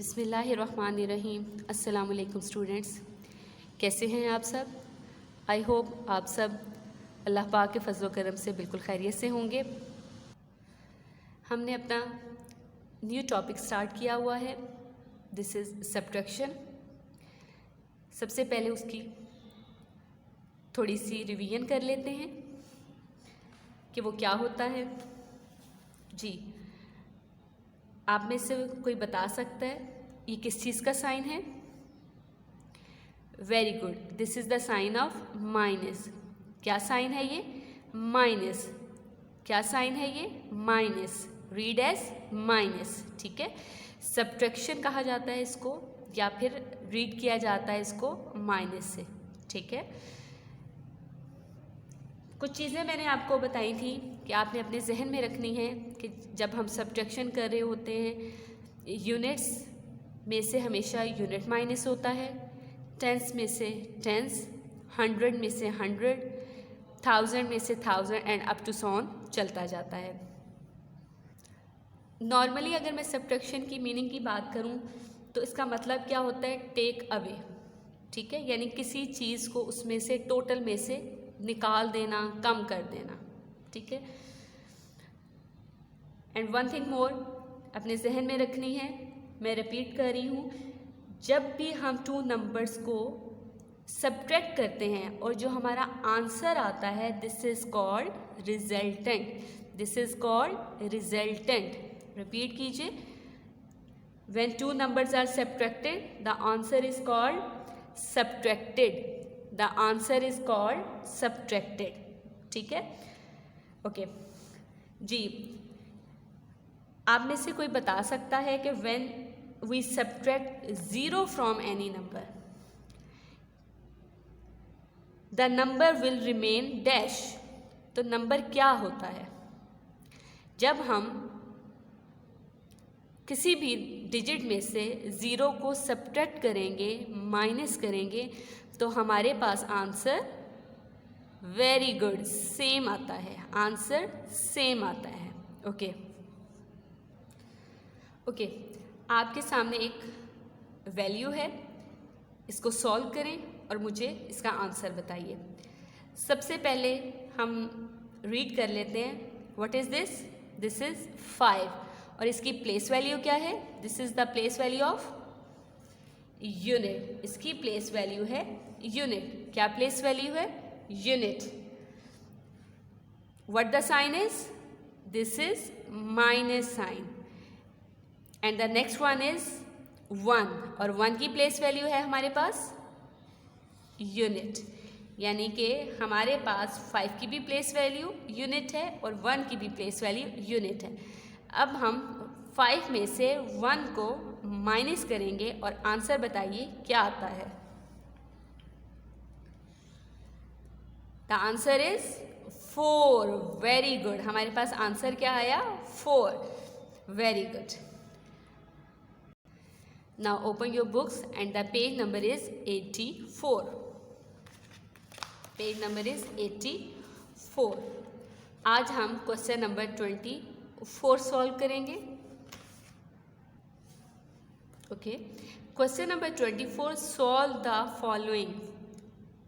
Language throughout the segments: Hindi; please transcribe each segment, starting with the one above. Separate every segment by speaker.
Speaker 1: बिस्मिल्लाहिर्रहमानिर्रहीम। अस्सलाम वालेकुम स्टूडेंट्स, कैसे हैं आप सब? आई होप आप सब अल्लाह पाक के फजल करम से बिल्कुल खैरियत से होंगे। हमने अपना न्यू टॉपिक स्टार्ट किया हुआ है, दिस इज़ सब्ट्रैक्शन। सबसे पहले उसकी थोड़ी सी रिवीजन कर लेते हैं कि वो क्या होता है। जी, आप में से कोई बता सकता है ये किस चीज़ का साइन है? Very good, this is the sign of minus. क्या साइन है ये? माइनस। क्या साइन है ये? माइनस। Read as minus. ठीक है, सब्ट्रैक्शन कहा जाता है इसको, या फिर रीड किया जाता है इसको माइनस से। ठीक है, कुछ चीज़ें मैंने आपको बताई थी कि आपने अपने जहन में रखनी है कि जब हम सब्ट्रैक्शन कर रहे होते हैं, यूनिट्स में से हमेशा यूनिट माइनस होता है, टेंस में से टेंस, 100 में से 100, 1000 में से 1000 एंड अप टू सॉन चलता जाता है। नॉर्मली अगर मैं सब्ट्रैक्शन की मीनिंग की बात करूं तो इसका मतलब क्या होता है? Take away. ठीक है, यानी किसी चीज़ को उसमें से, टोटल में से निकाल देना, कम कर देना। ठीक है, एंड वन थिंग मोर अपने जहन में रखनी है, मैं रिपीट कर रही हूँ, जब भी हम टू नंबर्स को सब्ट्रैक्ट करते हैं और जो हमारा आंसर आता है, this is called resultant. This is called resultant. Repeat कीजिए, when two numbers are subtracted the answer is called subtracted. The answer is called subtracted. ठीक है, ओके जी। आप में से कोई बता सकता है कि when we subtract 0 from any number the number will remain dash, तो नंबर क्या होता है? जब हम किसी भी डिजिट में से 0 को सब्ट्रैक्ट करेंगे, माइनस करेंगे, तो हमारे पास आंसर वेरी गुड सेम आता है। आंसर सेम आता है। ओके ओके, आपके सामने एक वैल्यू है, इसको सॉल्व करें और मुझे इसका आंसर बताइए। सबसे पहले हम रीड कर लेते हैं, what is this? This is 5 और इसकी प्लेस वैल्यू क्या है? This is the place value of unit. इसकी प्लेस वैल्यू है यूनिट। क्या प्लेस वैल्यू है? Unit. What the sign is? This is minus sign and the next one is 1 और 1 की प्लेस वैल्यू है हमारे पास यूनिट, यानी कि हमारे पास 5 की भी प्लेस वैल्यू यूनिट है और 1 की भी प्लेस वैल्यू यूनिट है। अब हम 5 में से 1 को माइनस करेंगे और आंसर बताइए क्या आता है? The answer is 4। Very good, हमारे पास आंसर क्या आया? 4। Very good. Now open your books and the page number is 84। Page number is 84। आज हम क्वेश्चन नंबर 24 सॉल्व करेंगे। Okay, question number 24, solve the following.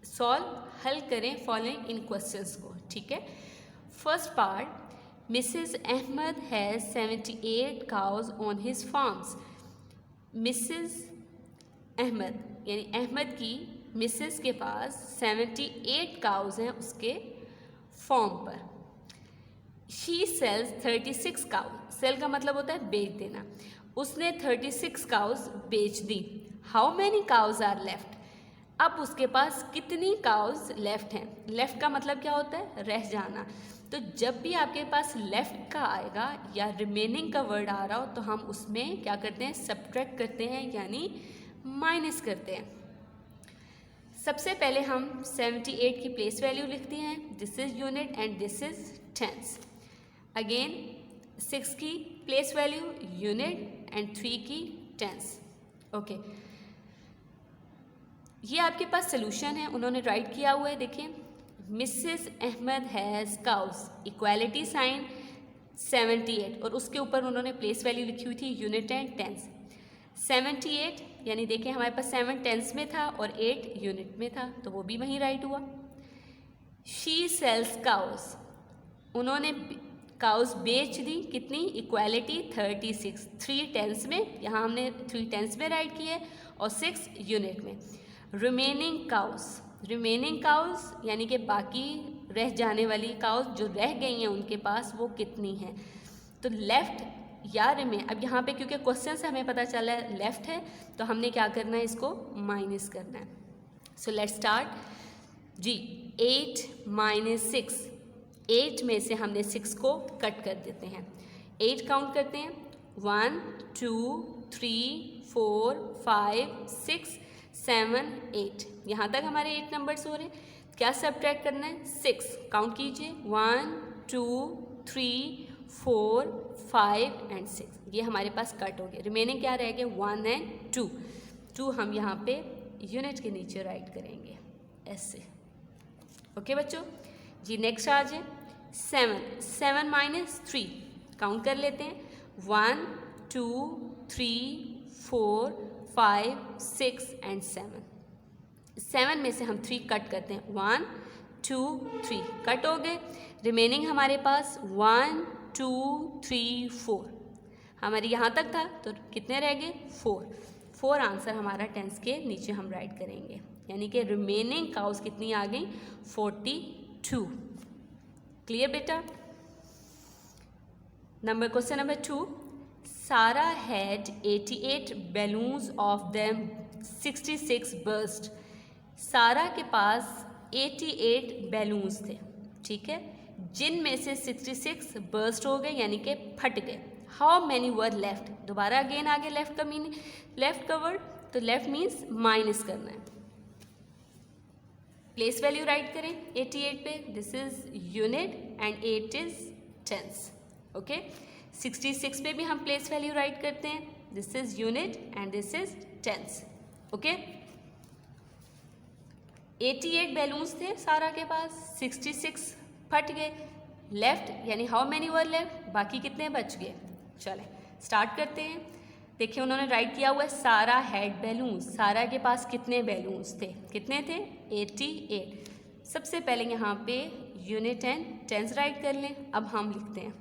Speaker 1: Solve, हल करें फॉलोइंग इन क्वेश्चंस को। ठीक है, first part, Mrs Ahmed has 78 cows on his farms. Mrs Ahmed यानी अहमद की मिसेस के पास 78 काउज हैं उसके फॉर्म पर। She sales 36 cause. सेल का मतलब होता है बेच देना। उसने 36 काउज बेच दी। How many cows are left? अब उसके पास कितनी काउज लेफ्ट हैं? लेफ्ट का मतलब क्या होता है? रह जाना। तो जब भी आपके पास लेफ्ट का आएगा या रिमेनिंग का वर्ड आ रहा हो तो हम उसमें क्या करते हैं? सब्ट्रैक्ट करते हैं, यानी माइनस करते हैं। सबसे पहले हम 78 की प्लेस वैल्यू लिखते हैं, this is unit and this is tens. Again 6 की प्लेस वैल्यू यूनिट एंड 3 की टेंस। ओके, ये आपके पास सोल्यूशन है, उन्होंने राइट किया हुआ है। देखिए, Mrs Ahmed has cows, equality sign 78 और उसके ऊपर उन्होंने प्लेस वैल्यू लिखी हुई थी यूनिट एंड टेंस। 78 यानी देखें हमारे पास 7 टेंस में था और 8 यूनिट में था, तो वो भी वहीं राइट हुआ। शी सेल्स काउस, उन्होंने काउस बेच दी, कितनी, इक्वालिटी 36, 3 टेंस में, यहाँ हमने 3 टेंस में राइट किए और 6 यूनिट में। रिमेनिंग काउस, रिमेनिंग काउस यानी कि बाकी रह जाने वाली काउस जो रह गई हैं उनके पास वो कितनी हैं, तो लेफ्ट या रिमेन, अब यहाँ पे क्योंकि क्वेश्चन से हमें पता चला है लेफ्ट है तो हमने क्या करना है, इसको माइनस करना है। सो लेट्स स्टार्ट जी। 8 - 6, 8 में से हमने 6 को कट कर देते हैं। 8 काउंट करते हैं, 1 2 3 4 5 6 7 8, यहाँ तक हमारे 8 नंबर्स हो रहे हैं। क्या सब्ट्रैक्ट करना है, 6 काउंट कीजिए, 1 2 3 4 5 एंड 6, ये हमारे पास कट हो गए। रिमेनिंग क्या रह गए, 1 और 2, 2 हम यहाँ पे यूनिट के नीचे राइट करेंगे ऐसे। ओके बच्चों जी, नेक्स्ट आ जाए 7 - 3 काउंट कर लेते हैं, 1 2 3 4 5 6 एंड 7। 7 में से हम 3 कट करते हैं, 1 2 3 कट हो गए। रिमेनिंग हमारे पास 1 2 3 4, हमारी यहाँ तक था तो कितने रह गए, 4 आंसर हमारा टेंस के नीचे हम राइट करेंगे, यानी कि रिमेनिंग काउस कितनी आ गई, 42। क्लियर बेटा। क्वेश्चन नंबर 2, सारा had 88 balloons of them 66 burst. सारा के पास 88 बैलून्स थे, ठीक है, जिनमें से 66 बर्स्ट हो गए यानी कि फट गए। हाउ मैनी वर लेफ्ट, दोबारा अगेन आगे लेफ्ट का मीनिंग, लेफ्ट का वर्ड, तो लेफ्ट मीन्स माइनस करना है। प्लेस वैल्यू राइट करें 88 पे, this is unit and 8 is tens. Okay, 66 पे भी हम प्लेस वैल्यू राइट करते हैं, this is unit and this is tens. Okay, 88 balloons थे सारा के पास, 66 फट गए। लेफ्ट यानी हाउ मैनी वर लेफ्ट, बाकी कितने बच गए। चले स्टार्ट करते हैं। देखिए उन्होंने राइट किया हुआ है सारा हैड बैलून्स, सारा के पास कितने बैलून्स थे, कितने थे, 88। सबसे पहले यहाँ पे यूनिट एंड टेंस राइट कर लें। अब हम लिखते हैं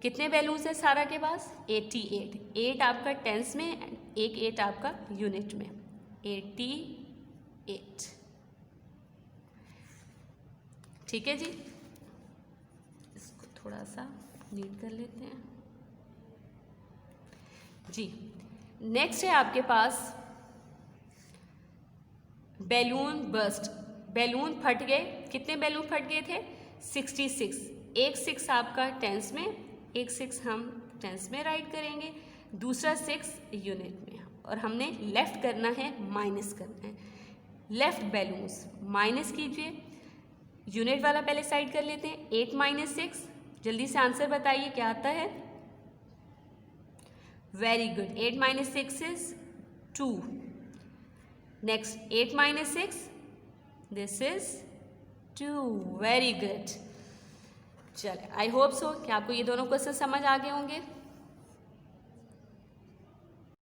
Speaker 1: कितने बैलून्स है सारा के पास, 88, 8 आपका टेंस में एंड एक 8 आपका यूनिट में, 88। ठीक है जी, इसको थोड़ा सा नीट कर लेते हैं जी। नेक्स्ट है आपके पास बैलून बर्स्ट, बैलून फट गए, कितने बैलून फट गए थे, 66। एक 6 आपका टेंस में, एक 6 हम टेंस में राइट करेंगे, दूसरा 6 यूनिट में, और हमने लेफ्ट करना है, माइनस करना है। लेफ्ट बैलून्स माइनस कीजिए, यूनिट वाला पहले साइड कर लेते हैं। 8 - 6, जल्दी से आंसर बताइए क्या आता है। Very good, 8 - 6 is 2। Next 8 - 6, this is 2। Very good. चले, आई होप सो कि आपको ये दोनों क्वेश्चन समझ आ गए होंगे।